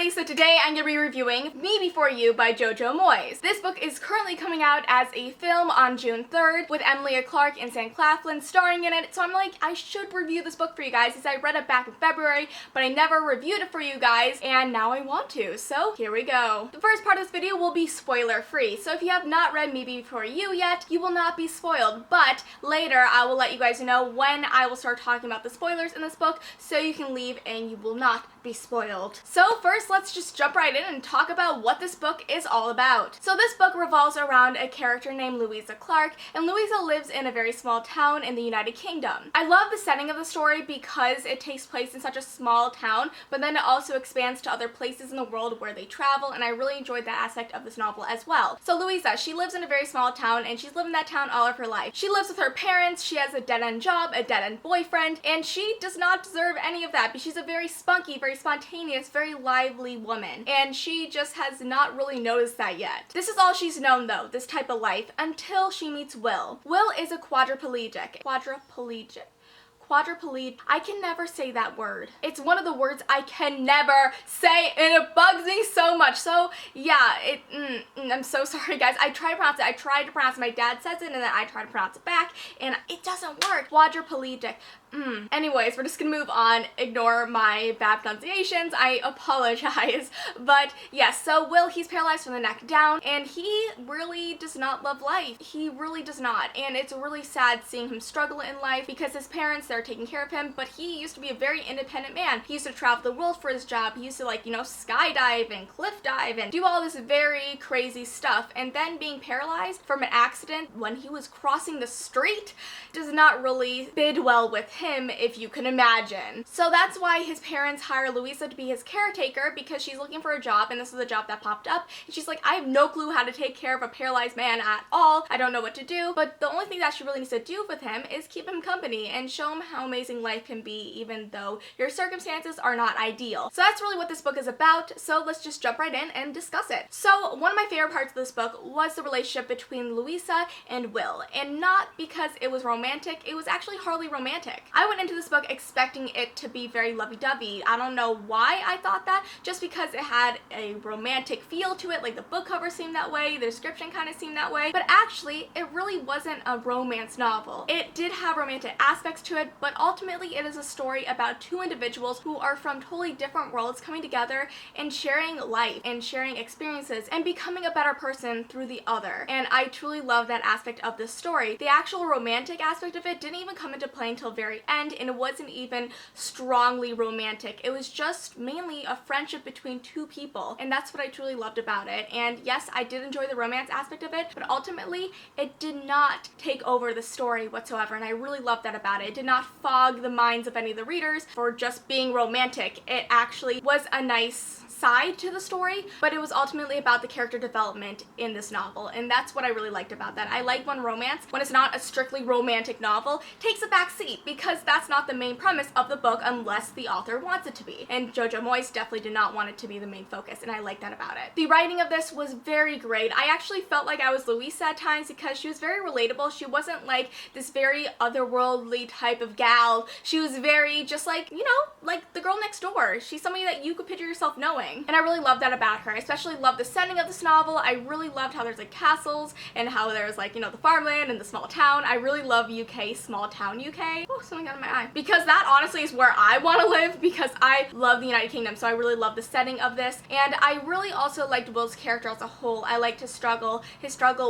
everybody, so today I'm going to be reviewing Me Before You by Jojo Moyes. This book is currently coming out as a film on June 3rd with Emilia Clarke and Sam Claflin starring in it, so I'm like, I should review this book for you guys since I read it back in February, but I never reviewed it for you guys, and now I want to, so here we go. The first part of this video will be spoiler free, so if you have not read Me Before You yet, you will not be spoiled, but later I will let you guys know when I will start talking about the spoilers in this book, so you can leave and you will not be spoiled. So first, let's just jump right in and talk about what this book is all about. So this book revolves around a character named Louisa Clarke, and Louisa lives in a very small town in the United Kingdom. I love the setting of the story because it takes place in such a small town, but then it also expands to other places in the world where they travel, and I really enjoyed that aspect of this novel as well. So Louisa, she lives in a very small town, and she's lived in that town all of her life. She lives with her parents, she has a dead-end job, a dead-end boyfriend, and she does not deserve any of that, but she's a very spunky, very spontaneous, very lively woman, and she just has not really noticed that yet. This is all she's known though, this type of life, until she meets Will. Will is a quadriplegic. I can never say that word. It's one of the words I can never say, and it bugs me so much. So yeah, I'm so sorry guys. I tried to pronounce it. My dad says it and then I try to pronounce it back and it doesn't work. Quadriplegic. Anyways, we're just gonna move on. Ignore my bad pronunciations. I apologize. But yes, so Will, he's paralyzed from the neck down, and he really does not love life. He really does not. And it's really sad seeing him struggle in life because his parents, they're taking care of him, but he used to be a very independent man. He used to travel the world for his job. He used to, like, you know, skydive and cliff dive and do all this very crazy stuff. And then being paralyzed from an accident when he was crossing the street does not really bid well with him, if you can imagine. So that's why his parents hire Louisa to be his caretaker, because she's looking for a job, and this is the job that popped up, and she's like, I have no clue how to take care of a paralyzed man at all. I don't know what to do, but the only thing that she really needs to do with him is keep him company and show him how amazing life can be even though your circumstances are not ideal. So that's really what this book is about, so let's just jump right in and discuss it. So one of my favorite parts of this book was the relationship between Louisa and Will, and not because it was romantic, it was actually hardly romantic. I went into this book expecting it to be very lovey-dovey. I don't know why I thought that, just because it had a romantic feel to it, like the book cover seemed that way, the description kind of seemed that way, but actually it really wasn't a romance novel. It did have romantic aspects to it, but ultimately it is a story about two individuals who are from totally different worlds coming together and sharing life and sharing experiences and becoming a better person through the other. And I truly love that aspect of this story. The actual romantic aspect of it didn't even come into play until very end, and it wasn't even strongly romantic. It was just mainly a friendship between two people, and that's what I truly loved about it. And yes, I did enjoy the romance aspect of it, but ultimately it did not take over the story whatsoever, and I really loved that about it. It did not fog the minds of any of the readers for just being romantic. It actually was a nice side to the story, but it was ultimately about the character development in this novel, and that's what I really liked about that. I like when romance, when it's not a strictly romantic novel, takes a back seat, because that's not the main premise of the book unless the author wants it to be, and Jojo Moyes definitely did not want it to be the main focus, and I like that about it. The writing of this was very great. I actually felt like I was Louisa at times because she was very relatable. She wasn't like this very otherworldly type of gal. She was very just like, you know, like the girl next door. She's somebody that you could picture yourself knowing. And I really love that about her. I especially love the setting of this novel. I really loved how there's like castles and how there's like, you know, the farmland and the small town. I really love UK, small town UK. Oh, something got in my eye. Because that honestly is where I want to live, because I love the United Kingdom, so I really love the setting of this. And I really also liked Will's character as a whole. I liked his struggle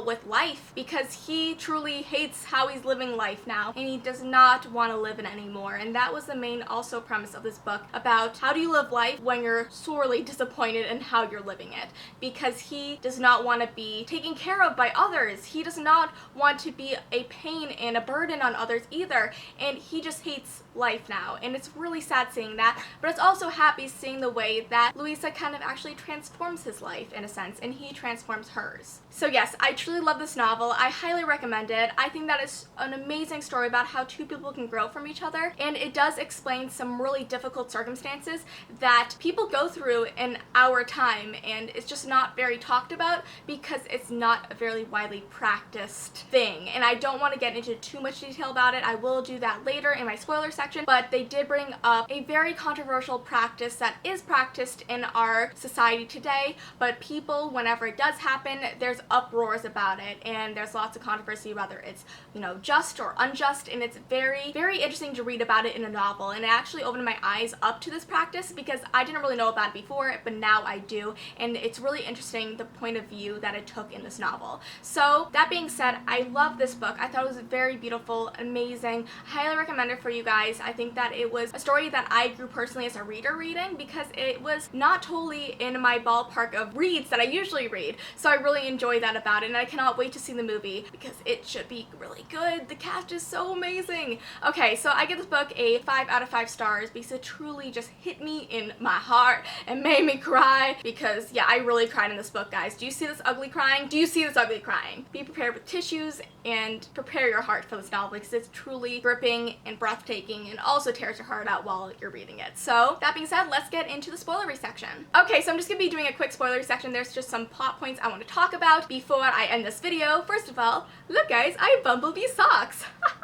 with life, because he truly hates how he's living life now, and he does not want to live it anymore. And that was the main also premise of this book, about how do you live life when you're sorely disappointed in how you're living it, because he does not want to be taken care of by others. He does not want to be a pain and a burden on others either, and he just hates life now, and it's really sad seeing that, but it's also happy seeing the way that Louisa kind of actually transforms his life in a sense, and he transforms hers. So yes, I truly love this novel. I highly recommend it. I think that is an amazing story about how two people can grow from each other, and it does explain some really difficult circumstances that people go through in our time, and it's just not very talked about because it's not a very widely practiced thing. And I don't want to get into too much detail about it. I will do that later in my spoiler section, but they did bring up a very controversial practice that is practiced in our society today, but people, whenever it does happen, there's uproars about it, and there's lots of controversy whether it's, you know, just or unjust, and it's very, very interesting to read about it in a novel. And it actually opened my eyes up to this practice because I didn't really know about it before, but now I do, and it's really interesting the point of view that it took in this novel. So that being said, I love this book. I thought it was very beautiful, amazing. I highly recommend it for you guys. I think that it was a story that I grew personally as a reader reading because it was not totally in my ballpark of reads that I usually read. So I really enjoy that about it, and I cannot wait to see the movie because it should be really good. The cast is so amazing. Okay, so I give this book a 5 out of 5 stars because it truly just hit me in my heart and made me cry because, yeah, I really cried in this book, guys. Do you see this ugly crying? Do you see this ugly crying? Be prepared with tissues and prepare your heart for this novel because it's truly gripping and breathtaking and also tears your heart out while you're reading it. So that being said, let's get into the spoilery section. Okay, so I'm just gonna be doing a quick spoilery section. There's just some plot points I want to talk about before I end this video. First of all, look guys, I have Bumblebee socks.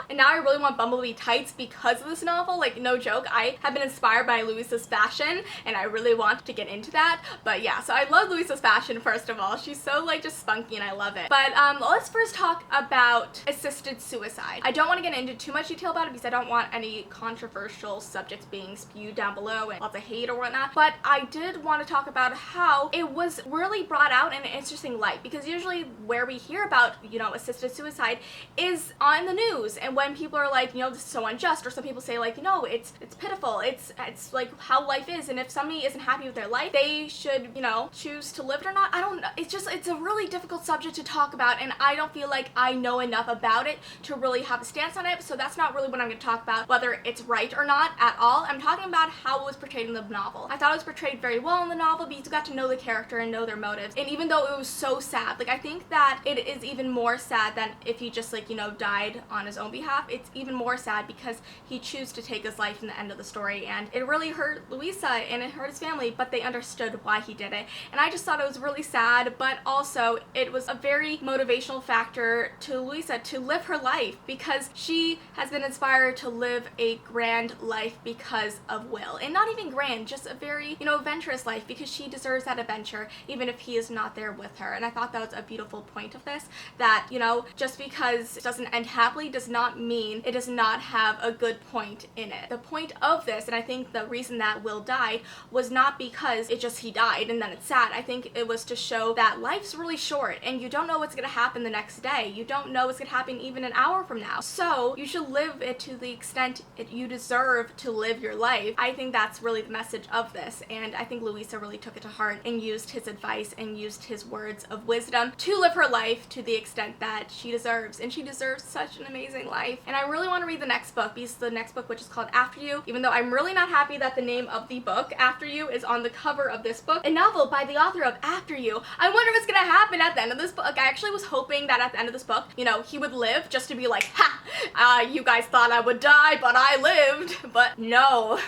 And now I really want Bumblebee tights because of this novel. Like, no joke, I have been inspired by Louisa's fashion and I really want to get into that. But yeah, so I love Louisa's fashion, first of all. She's so like just spunky and I love it. But let's first talk about assisted suicide. I don't want to get into too much detail about it because I don't want any controversial subjects being spewed down below and lots of hate or whatnot. But I did want to talk about how it was really brought out in an interesting light, because usually where we hear about, you know, assisted suicide is on the news, and when people are like, you know, this is so unjust, or some people say like, no, it's pitiful, it's like how life is, and if somebody isn't happy with their life, they should, you know, choose to live it or not. I don't know. It's a really difficult subject to talk about, and I don't feel like I know enough about it to really have a stance on it, so that's not really what I'm going to talk about, whether it's right or not at all. I'm talking about how it was portrayed in the novel. I thought it was portrayed very well in the novel because you got to know the character and know their motives, and even though it was so sad, like I think that it is even more sad than if he just like, you know, died on his own behalf. It's even more sad because he chose to take his life in the end of the story, and it really hurt Louisa and it hurt his family, but they understood why he did it, and I just thought it was really sad, but also it was a very motivational factor to Louisa to live her life because she has been inspired to live a grand life because of Will, and not even grand, just a very, you know, adventurous life because she deserves that adventure even if he is not there with her. And I thought that was a beautiful point of this, that, you know, just because it doesn't end happily does not mean it does not have a good point in it. The point of this, and I think the reason that Will died, was not because he died and then it's sad. I think it was to show that life's really short and you don't know what's gonna happen the next day. You don't know what's gonna happen even an hour from now. So you should live it to the extent you deserve to live your life. I think that's really the message of this, and I think Louisa really took it to heart and used his advice and used his words of wisdom to live her life to the extent that she deserves, and she deserves such an amazing life. And I really want to read the next book, because the next book, which is called After You, even though I'm really not happy that the name of the book, After You, is on the cover of this book, a novel by the author of After You. I wonder what's gonna happen at the end of this book. I actually was hoping that at the end of this book, you know, he would live just to be like, ha, you guys thought I would die, but I lived. But no.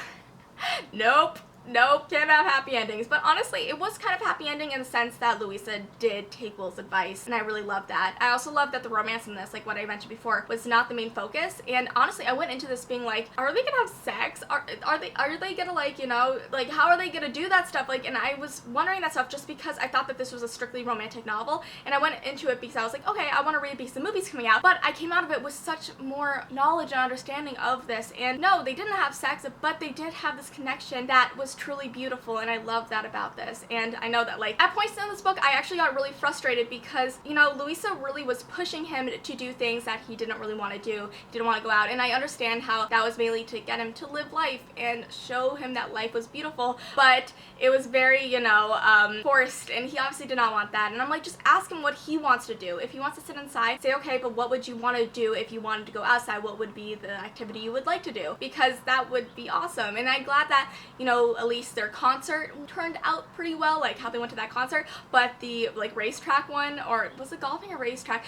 Nope. Nope, can't have happy endings. But honestly, it was kind of happy ending in the sense that Louisa did take Will's advice, and I really loved that. I also loved that the romance in this, like what I mentioned before, was not the main focus. And honestly, I went into this being like, are they gonna have sex? Are they gonna, like, you know, like, how are they gonna do that stuff? Like, and I was wondering that stuff just because I thought that this was a strictly romantic novel, and I went into it because I was like, okay, I want to read it because the movie's coming out. But I came out of it with such more knowledge and understanding of this, and no, they didn't have sex, but they did have this connection that was truly beautiful, and I love that about this. And I know that, like, at points in this book, I actually got really frustrated because, you know, Louisa really was pushing him to do things that he didn't really want to do. He didn't want to go out, and I understand how that was mainly to get him to live life and show him that life was beautiful, but it was very, you know, forced, and he obviously did not want that. And I'm like, just ask him what he wants to do. If he wants to sit inside, say, okay, but what would you want to do if you wanted to go outside? What would be the activity you would like to do? Because that would be awesome. And I'm glad that, you know, at least their concert turned out pretty well, like how they went to that concert, but the, like, racetrack one, or was it golfing or racetrack,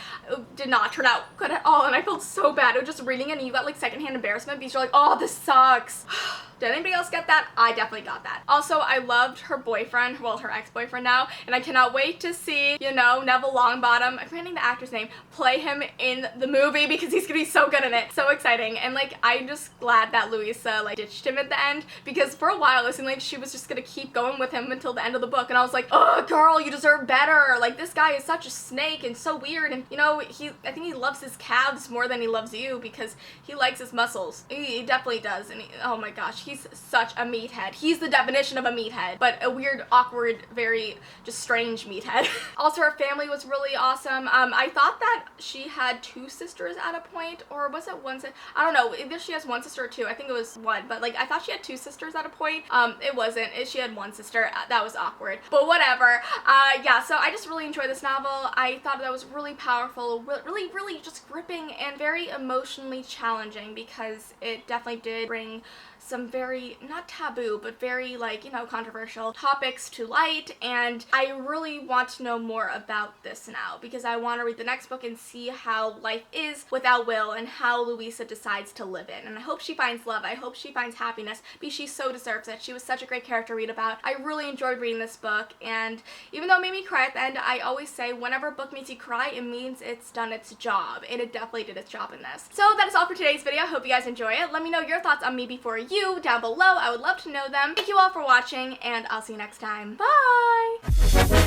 did not turn out good at all, and I felt so bad. I was just reading it, and you got, like, secondhand embarrassment because you're like, oh, this sucks. Did anybody else get that? I definitely got that. Also, I loved her boyfriend, well, her ex-boyfriend now, and I cannot wait to see, you know, Neville Longbottom, I'm forgetting the actor's name, play him in the movie because he's gonna be so good in it. So exciting. And like, I'm just glad that Louisa like ditched him at the end, because for a while it seemed like she was just gonna keep going with him until the end of the book, and I was like, oh girl, you deserve better. Like, this guy is such a snake and so weird, and you know, I think he loves his calves more than he loves you because he likes his muscles. He definitely does, and oh my gosh, he's such a meathead. He's the definition of a meathead, but a weird, awkward, very just strange meathead. Also, her family was really awesome. I thought that she had 2 sisters at a point, or was it one sister? I don't know, either she has 1 sister or 2. I think it was 1, but like, I thought she had 2 sisters at a point. It wasn't. She had 1 sister. That was awkward, but whatever. Yeah, so I just really enjoyed this novel. I thought that was really powerful, really just gripping and very emotionally challenging, because it definitely did bring some very, not taboo, but very, like, you know, controversial topics to light, and I really want to know more about this now, because I want to read the next book and see how life is without Will and how Louisa decides to live it. And I hope she finds love. I hope she finds happiness, because she so deserves it. She was such a great character to read about. I really enjoyed reading this book, and even though it made me cry at the end, I always say whenever a book makes you cry, it means it's done its job, and it definitely did its job in this. So that is all for today's video. I hope you guys enjoy it. Let me know your thoughts on Me Before You down below. I would love to know them. Thank you all for watching, and I'll see you next time. Bye!